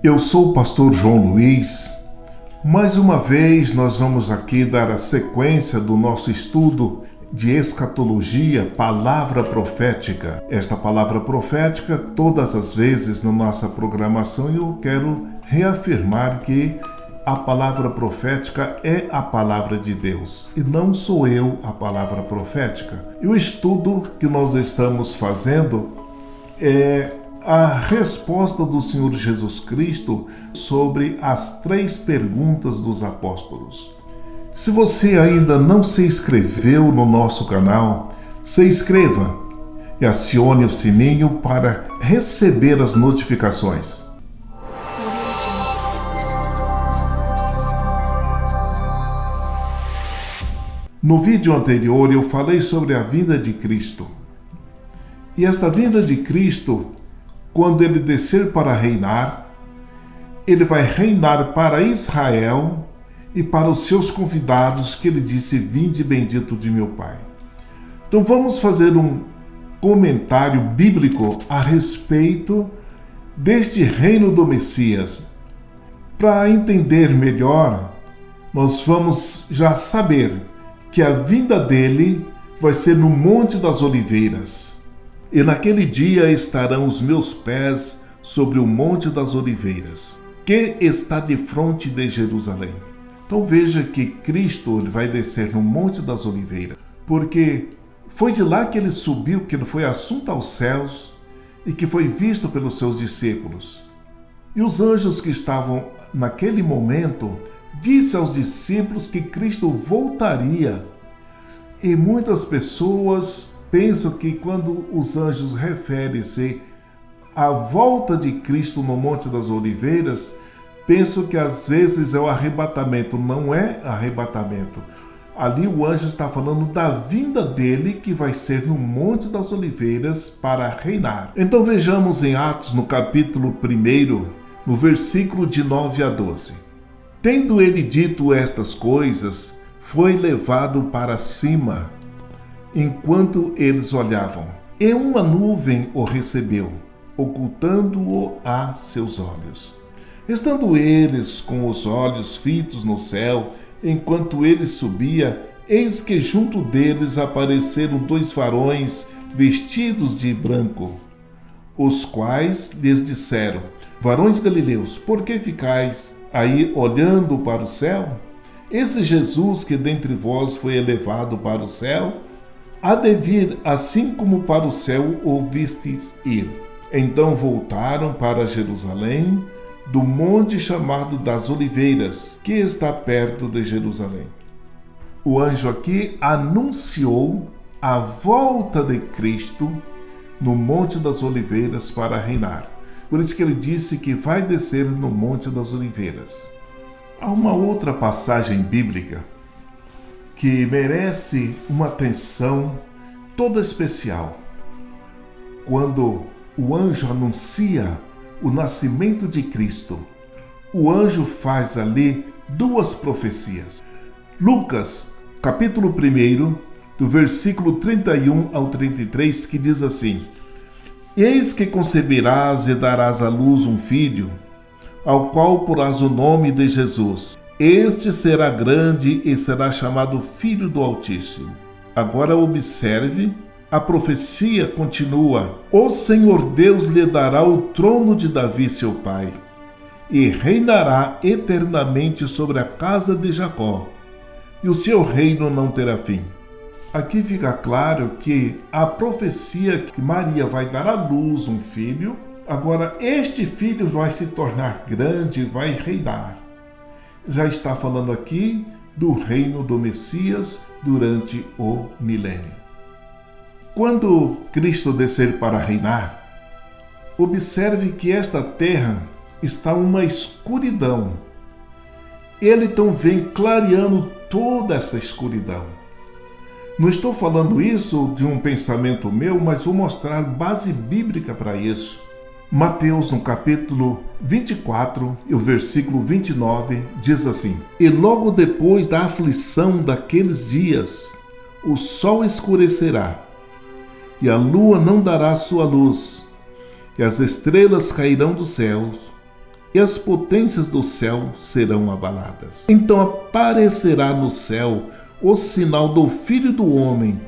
Eu sou o pastor João Luiz. Mais uma vez nós vamos aqui dar a sequência do nosso estudo de escatologia, palavra profética. Esta palavra profética, todas as vezes na nossa programação, eu quero reafirmar que a palavra profética é a palavra de Deus e não sou eu a palavra profética. E o estudo que nós estamos fazendo é a resposta do Senhor Jesus Cristo sobre as 3 perguntas dos apóstolos. Se você ainda não se inscreveu no nosso canal, se inscreva e acione o sininho para receber as notificações. No vídeo anterior eu falei sobre a vinda de Cristo. E esta vinda de Cristo, quando ele descer para reinar, ele vai reinar para Israel e para os seus convidados, que ele disse: vinde bendito de meu Pai. Então vamos fazer um comentário bíblico a respeito deste reino do Messias. Para entender melhor, nós vamos já saber que a vinda dele vai ser no Monte das Oliveiras. E naquele dia estarão os meus pés sobre o Monte das Oliveiras, que está de frente de Jerusalém. Então veja que Cristo vai descer no Monte das Oliveiras, porque foi de lá que ele subiu, que ele foi assunto aos céus e que foi visto pelos seus discípulos. E os anjos que estavam naquele momento disse aos discípulos que Cristo voltaria. E muitas pessoas pensam que quando os anjos referem-se à volta de Cristo no Monte das Oliveiras, pensam que às vezes é o arrebatamento. Não é arrebatamento. Ali o anjo está falando da vinda dele, que vai ser no Monte das Oliveiras para reinar. Então vejamos em Atos, no capítulo 1, no versículo de 9 a 12. Tendo ele dito estas coisas, foi levado para cima, enquanto eles olhavam, e uma nuvem o recebeu, ocultando-o a seus olhos. Estando eles com os olhos fitos no céu, enquanto ele subia, eis que junto deles apareceram 2 varões vestidos de branco, os quais lhes disseram: varões galileus, por que ficais aí olhando para o céu? Esse Jesus que dentre vós foi elevado para o céu, há de vir assim como para o céu o vistes ir. Então voltaram para Jerusalém, do monte chamado das Oliveiras, que está perto de Jerusalém. O anjo aqui anunciou a volta de Cristo no Monte das Oliveiras para reinar. Por isso que ele disse que vai descer no Monte das Oliveiras. Há uma outra passagem bíblica que merece uma atenção toda especial. Quando o anjo anuncia o nascimento de Cristo, o anjo faz ali 2 profecias. Lucas, capítulo 1, do versículo 31 ao 33, que diz assim: eis que conceberás e darás à luz um filho, ao qual porás o nome de Jesus. Este será grande e será chamado Filho do Altíssimo. Agora observe, a profecia continua: o Senhor Deus lhe dará o trono de Davi seu pai, e reinará eternamente sobre a casa de Jacó, e o seu reino não terá fim. Aqui fica claro que a profecia que Maria vai dar à luz um filho, agora este filho vai se tornar grande e vai reinar. Já está falando aqui do reino do Messias durante o milênio. Quando Cristo descer para reinar, observe que esta terra está uma escuridão. Ele então vem clareando toda essa escuridão. Não estou falando isso de um pensamento meu, mas vou mostrar base bíblica para isso. Mateus, no capítulo 24, e o versículo 29, diz assim: e logo depois da aflição daqueles dias, o sol escurecerá, e a lua não dará sua luz, e as estrelas cairão dos céus, e as potências do céu serão abaladas. Então aparecerá no céu o sinal do Filho do Homem,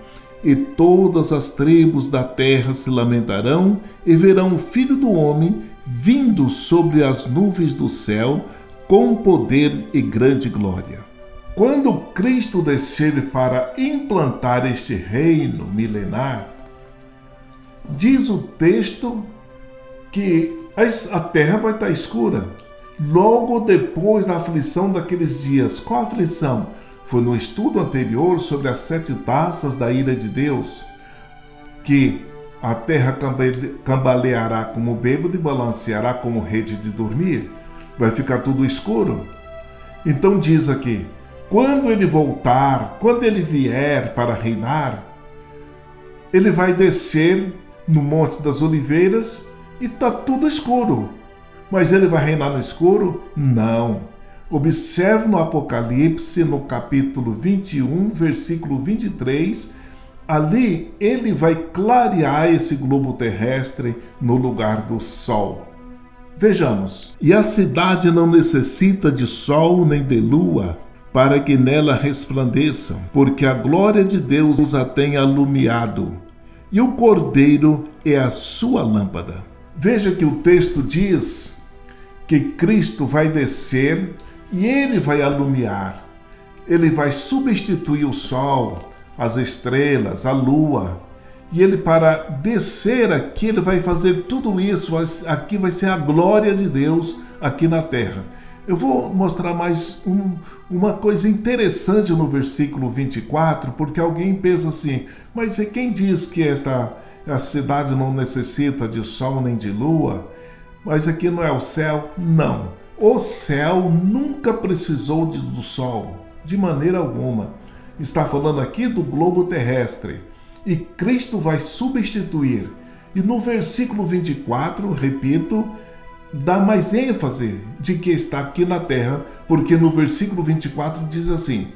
e todas as tribos da terra se lamentarão e verão o Filho do Homem vindo sobre as nuvens do céu com poder e grande glória. Quando Cristo descer para implantar este reino milenar, diz o texto que a terra vai estar escura. Logo depois da aflição daqueles dias. Qual aflição? Foi no estudo anterior sobre as 7 taças da ira de Deus, que a terra cambaleará como bêbado e balanceará como rede de dormir. Vai ficar tudo escuro. Então diz aqui, quando ele voltar, quando ele vier para reinar, ele vai descer no Monte das Oliveiras e está tudo escuro. Mas ele vai reinar no escuro? Não. Observe no Apocalipse, no capítulo 21, versículo 23, ali ele vai clarear esse globo terrestre no lugar do sol. Vejamos. E a cidade não necessita de sol nem de lua, para que nela resplandeçam, porque a glória de Deus a tem alumiado, e o Cordeiro é a sua lâmpada. Veja que o texto diz que Cristo vai descer e ele vai alumiar. Ele vai substituir o sol, as estrelas, a lua. E ele, para descer aqui, ele vai fazer tudo isso. Aqui vai ser a glória de Deus aqui na terra. Eu vou mostrar mais uma coisa interessante no versículo 24, porque alguém pensa assim, mas quem diz que a cidade não necessita de sol nem de lua? Mas aqui não é o céu? Não. O céu nunca precisou do sol, de maneira alguma. Está falando aqui do globo terrestre. E Cristo vai substituir. E no versículo 24, repito, dá mais ênfase de que está aqui na terra, porque no versículo 24 diz assim: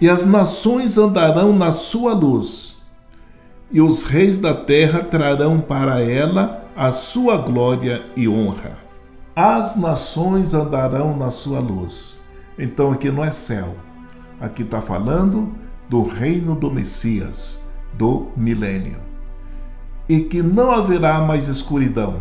e as nações andarão na sua luz, e os reis da terra trarão para ela a sua glória e honra. As nações andarão na sua luz. Então aqui não é céu. Aqui está falando do reino do Messias, do milênio. E que não haverá mais escuridão.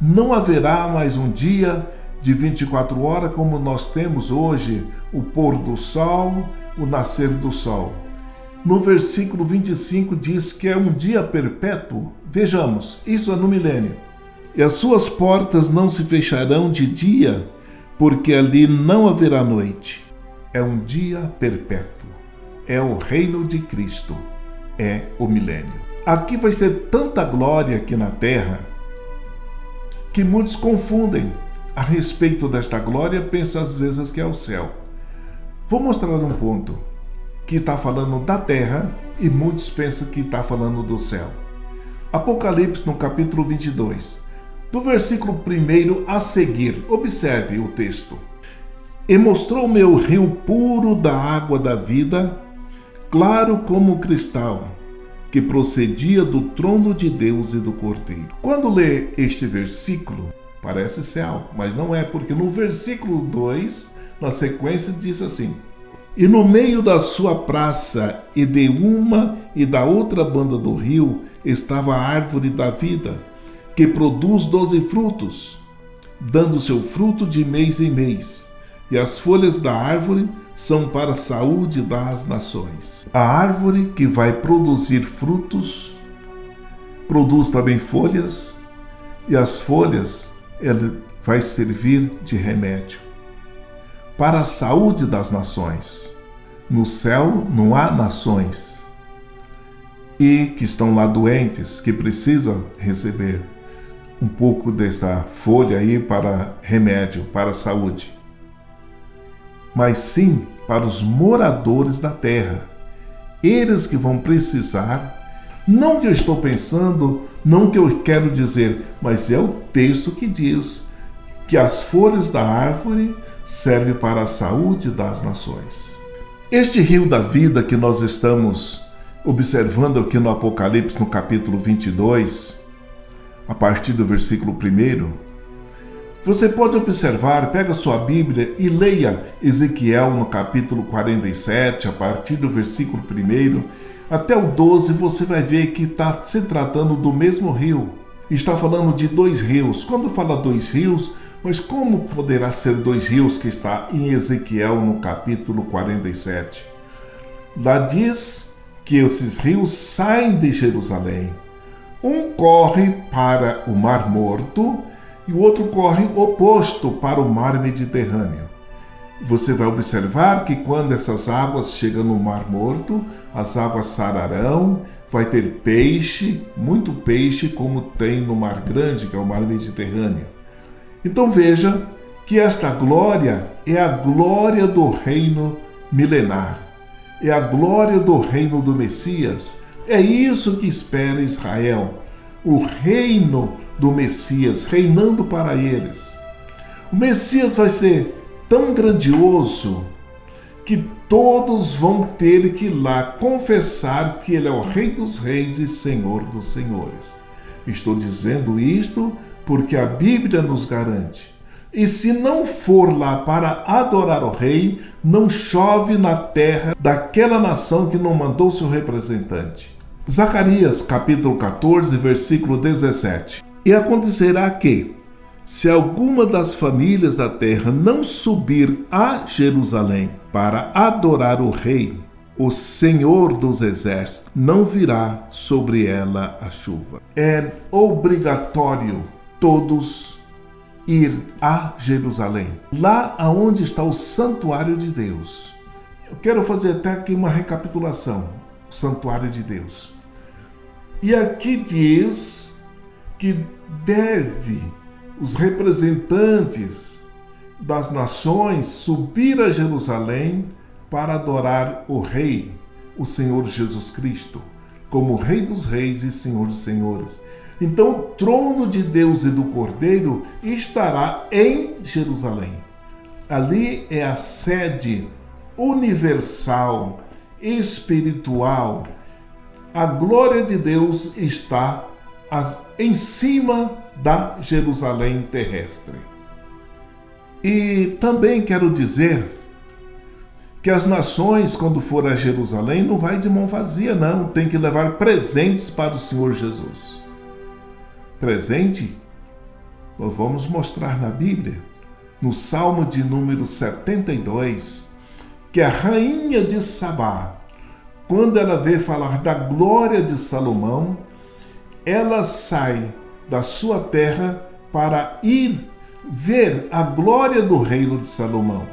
Não haverá mais um dia de 24 horas como nós temos hoje, o pôr do sol, o nascer do sol. No versículo 25 diz que é um dia perpétuo. Vejamos, isso é no milênio. E as suas portas não se fecharão de dia, porque ali não haverá noite. É um dia perpétuo. É o reino de Cristo. É o milênio. Aqui vai ser tanta glória aqui na terra que muitos confundem a respeito desta glória, pensam às vezes que é o céu. Vou mostrar um ponto que está falando da terra e muitos pensam que está falando do céu. Apocalipse, no capítulo 22. Do versículo 1 a seguir, observe o texto. E mostrou-me o rio puro da água da vida, claro como cristal, que procedia do trono de Deus e do Cordeiro. Quando lê este versículo, parece céu, mas não é, porque no versículo 2, na sequência, diz assim: e no meio da sua praça e de uma e da outra banda do rio estava a árvore da vida, que produz 12 frutos, dando seu fruto de mês em mês, e as folhas da árvore são para a saúde das nações. A árvore que vai produzir frutos, produz também folhas, e as folhas ela vai servir de remédio para a saúde das nações. No céu não há nações e que estão lá doentes, que precisam receber um pouco dessa folha aí para remédio, para a saúde. Mas sim para os moradores da terra. Eles que vão precisar, não que eu estou pensando, não que eu quero dizer, mas é o texto que diz que as folhas da árvore servem para a saúde das nações. Este rio da vida que nós estamos observando aqui no Apocalipse, no capítulo 22, a partir do versículo 1, Você pode observar, pega sua Bíblia e leia Ezequiel no capítulo 47, a partir do versículo 1 até o 12, você vai ver que está se tratando do mesmo rio. Está falando de dois rios. Quando fala dois rios, mas como poderá ser dois rios que está em Ezequiel no capítulo 47? Lá diz que esses rios saem de Jerusalém. Um corre para o Mar Morto e o outro corre oposto para o Mar Mediterrâneo. Você vai observar que quando essas águas chegam no Mar Morto, as águas sararão, vai ter peixe, muito peixe, como tem no Mar Grande, que é o Mar Mediterrâneo. Então veja que esta glória é a glória do reino milenar, é a glória do reino do Messias. É isso que espera Israel, o reino do Messias, reinando para eles. O Messias vai ser tão grandioso que todos vão ter que ir lá confessar que ele é o Rei dos Reis e Senhor dos Senhores. Estou dizendo isto porque a Bíblia nos garante. E se não for lá para adorar o Rei, não chove na terra daquela nação que não mandou seu representante. Zacarias, capítulo 14, versículo 17. E acontecerá que, se alguma das famílias da terra não subir a Jerusalém para adorar o Rei, o Senhor dos Exércitos, não virá sobre ela a chuva. É obrigatório todos ir a Jerusalém, lá aonde está o santuário de Deus. Eu quero fazer até aqui uma recapitulação. O santuário de Deus. E aqui diz que deve os representantes das nações subir a Jerusalém para adorar o Rei, o Senhor Jesus Cristo, como Rei dos Reis e Senhor dos Senhores. Então o trono de Deus e do Cordeiro estará em Jerusalém. Ali é a sede universal, espiritual. A glória de Deus está em cima da Jerusalém terrestre. E também quero dizer que as nações, quando for a Jerusalém, não vai de mão vazia, não. Tem que levar presentes para o Senhor Jesus. Presente, nós vamos mostrar na Bíblia, no Salmo de número 72, que a rainha de Sabá, quando ela vê falar da glória de Salomão, ela sai da sua terra para ir ver a glória do reino de Salomão.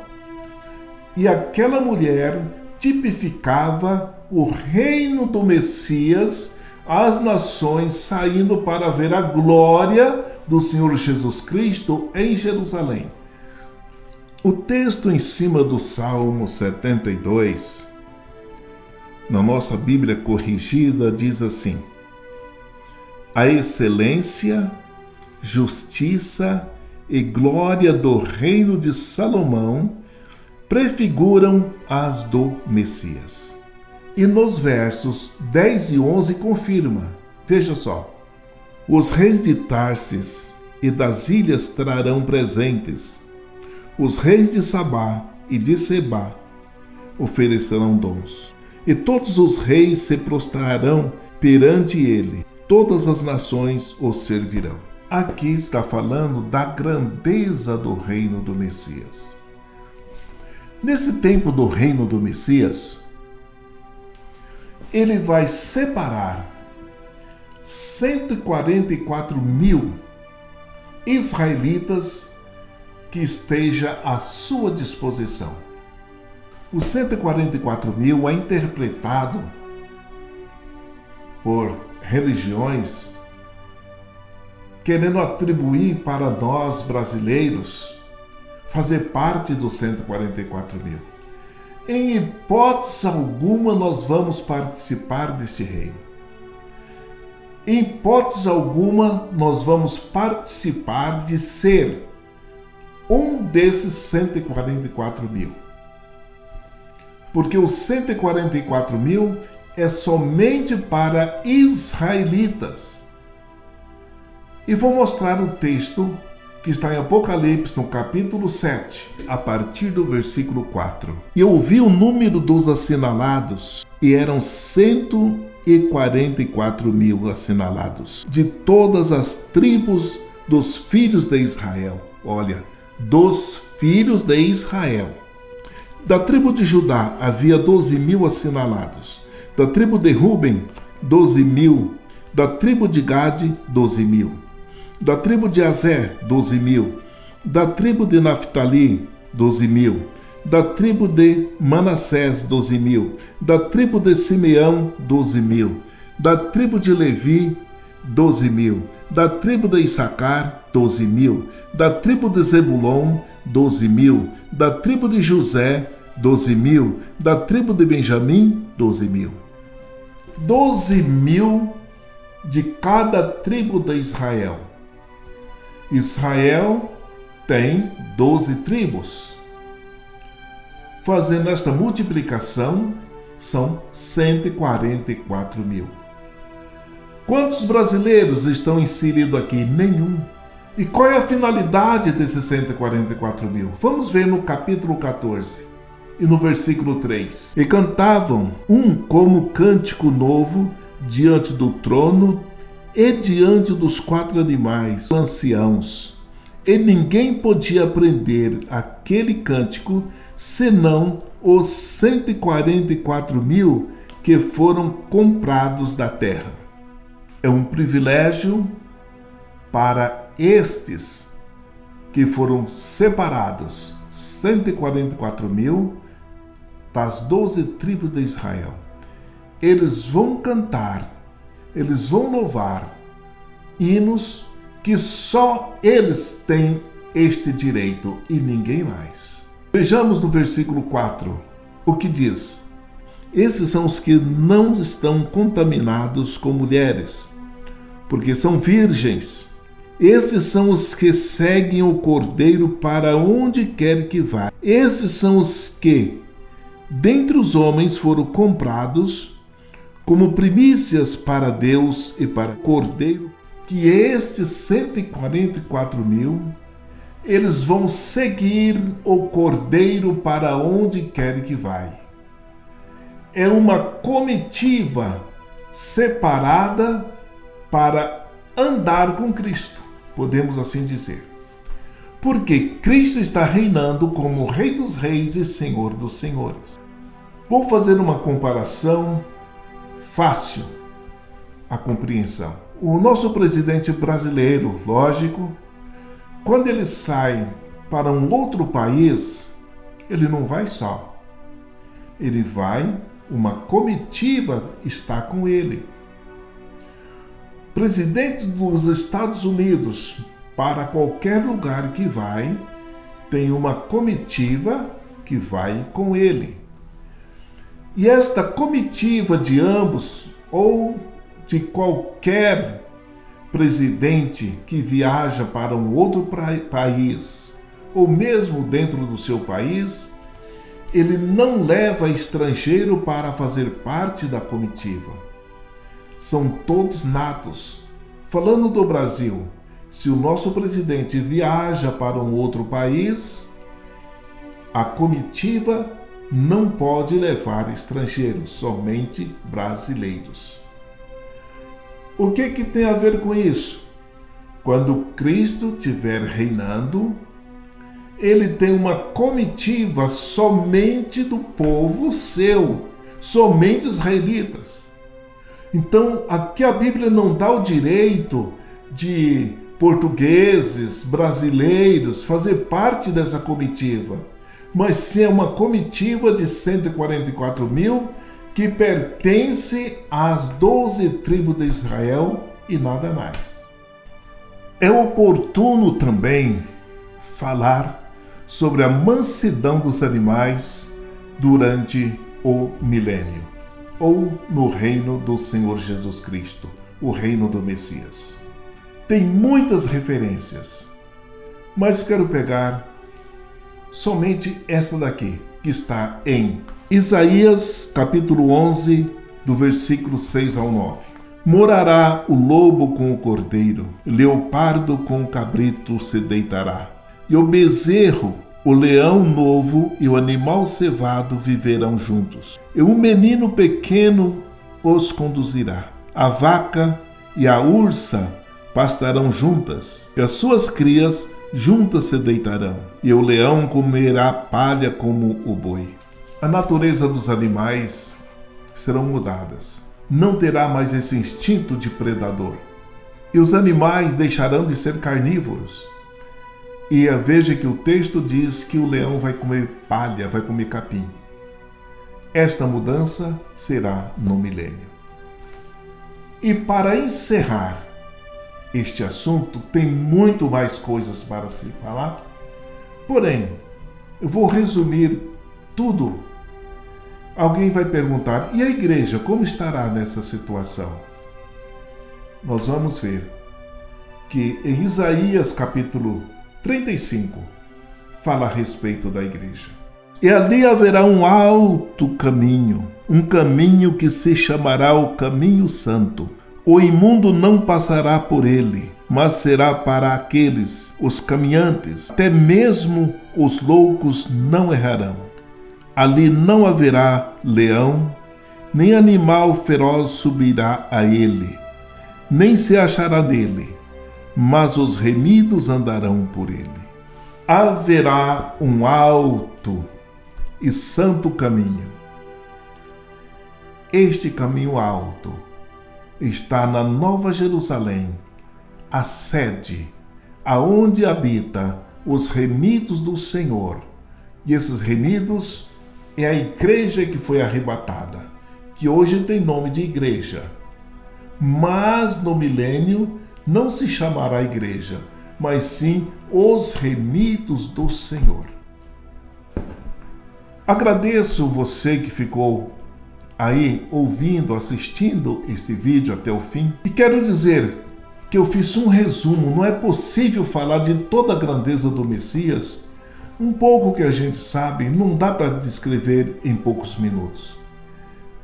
E aquela mulher tipificava o reino do Messias, as nações saindo para ver a glória do Senhor Jesus Cristo em Jerusalém. O texto em cima do Salmo 72, na nossa Bíblia corrigida, diz assim: a excelência, justiça e glória do reino de Salomão prefiguram as do Messias. E nos versos 10 e 11 confirma. Veja só. Os reis de Tarsis e das ilhas trarão presentes. Os reis de Sabá e de Sebá oferecerão dons. E todos os reis se prostrarão perante ele. Todas as nações o servirão. Aqui está falando da grandeza do reino do Messias. Nesse tempo do reino do Messias, ele vai separar 144 mil israelitas que esteja à sua disposição. Os 144 mil é interpretado por religiões querendo atribuir para nós brasileiros fazer parte dos 144 mil. Em hipótese alguma nós vamos participar deste reino. Em hipótese alguma nós vamos participar de ser um desses 144 mil. Porque os 144 mil é somente para israelitas. E vou mostrar o texto que está em Apocalipse, no capítulo 7, a partir do versículo 4. E eu vi o número dos assinalados, e eram 144 mil assinalados, de todas as tribos dos filhos de Israel. Olha, dos filhos de Israel. Da tribo de Judá havia 12 mil assinalados. Da tribo de Ruben, 12 mil. Da tribo de Gade, 12 mil. Da tribo de Aser, 12 mil. Da tribo de Naftali, 12 mil. Da tribo de Manassés, 12 mil. Da tribo de Simeão, 12 mil. Da tribo de Levi, 12 mil. Da tribo de Issacar, 12 mil. Da tribo de Zebulon, 12 mil. Da tribo de José, 12 mil. Da tribo de Benjamim, 12 mil. 12 mil de cada tribo de Israel. Israel tem 12 tribos. Fazendo esta multiplicação, são 144 mil. Quantos brasileiros estão inseridos aqui? Nenhum. E qual é a finalidade desses 144 mil? Vamos ver no capítulo 14 e no versículo 3. E cantavam como cântico novo diante do trono e diante dos 4 animais anciãos. E ninguém podia aprender aquele cântico senão os 144 mil que foram comprados da terra. É um privilégio para estes que foram separados, 144 mil das 12 tribos de Israel. Eles vão cantar, eles vão louvar hinos que só eles têm este direito e ninguém mais. Vejamos no versículo 4 o que diz. Esses são os que não estão contaminados com mulheres, porque são virgens. Esses são os que seguem o Cordeiro para onde quer que vá. Esses são os que, dentre os homens, foram comprados como primícias para Deus e para o Cordeiro. Que estes 144 mil, eles vão seguir o Cordeiro para onde quer que vai. É uma comitiva separada para andar com Cristo, podemos assim dizer. Porque Cristo está reinando como Rei dos Reis e Senhor dos Senhores. Vou fazer uma comparação fácil à compreensão. O nosso presidente brasileiro, lógico, quando ele sai para um outro país, ele não vai só. Ele vai, uma comitiva está com ele. Presidente dos Estados Unidos, para qualquer lugar que vai, tem uma comitiva que vai com ele. E esta comitiva de ambos, ou de qualquer presidente que viaja para um outro país, ou mesmo dentro do seu país, ele não leva estrangeiro para fazer parte da comitiva. São todos natos. Falando do Brasil, se o nosso presidente viaja para um outro país, a comitiva não pode levar estrangeiros, somente brasileiros. O que tem a ver com isso? Quando Cristo estiver reinando, ele tem uma comitiva somente do povo seu, somente israelitas. Então, aqui a Bíblia não dá o direito de portugueses, brasileiros, fazer parte dessa comitiva, mas sim é uma comitiva de 144 mil que pertence às 12 tribos de Israel e nada mais. É oportuno também falar sobre a mansidão dos animais durante o milênio, ou no reino do Senhor Jesus Cristo, o reino do Messias. Tem muitas referências, mas quero pegar somente essa daqui, que está em Isaías capítulo 11, do versículo 6 ao 9. Morará o lobo com o cordeiro, leopardo com o cabrito se deitará. E o bezerro, o leão novo e o animal cevado viverão juntos. E um menino pequeno os conduzirá. A vaca e a ursa pastarão juntas, e as suas crias juntas se deitarão, e o leão comerá palha como o boi. A natureza dos animais serão mudadas. Não terá mais esse instinto de predador. E os animais deixarão de ser carnívoros. E veja que o texto diz que o leão vai comer palha, vai comer capim. Esta mudança será no milênio. E para encerrar este assunto, tem muito mais coisas para se falar. Porém, eu vou resumir tudo. Alguém vai perguntar, e a igreja, como estará nessa situação? Nós vamos ver que em Isaías capítulo 35 fala a respeito da igreja. E ali haverá um alto caminho, um caminho que se chamará o caminho santo. O imundo não passará por ele, mas será para aqueles, os caminhantes. Até mesmo os loucos não errarão. Ali não haverá leão, nem animal feroz subirá a ele, nem se achará nele, mas os remidos andarão por ele. Haverá um alto e santo caminho. Este caminho alto está na Nova Jerusalém, a sede, aonde habita os remidos do Senhor. E esses remidos é a igreja que foi arrebatada, que hoje tem nome de igreja. Mas no milênio não se chamará igreja, mas sim os remidos do Senhor. Agradeço você que ficou aí ouvindo, assistindo este vídeo até o fim. E quero dizer que eu fiz um resumo. Não é possível falar de toda a grandeza do Messias. Um pouco que a gente sabe, não dá para descrever em poucos minutos.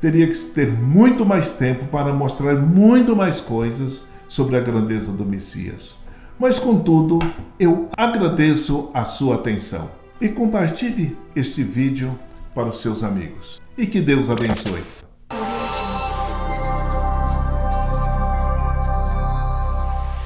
Teria que ter muito mais tempo para mostrar muito mais coisas sobre a grandeza do Messias. Mas, contudo, eu agradeço a sua atenção. E compartilhe este vídeo para os seus amigos. E que Deus abençoe.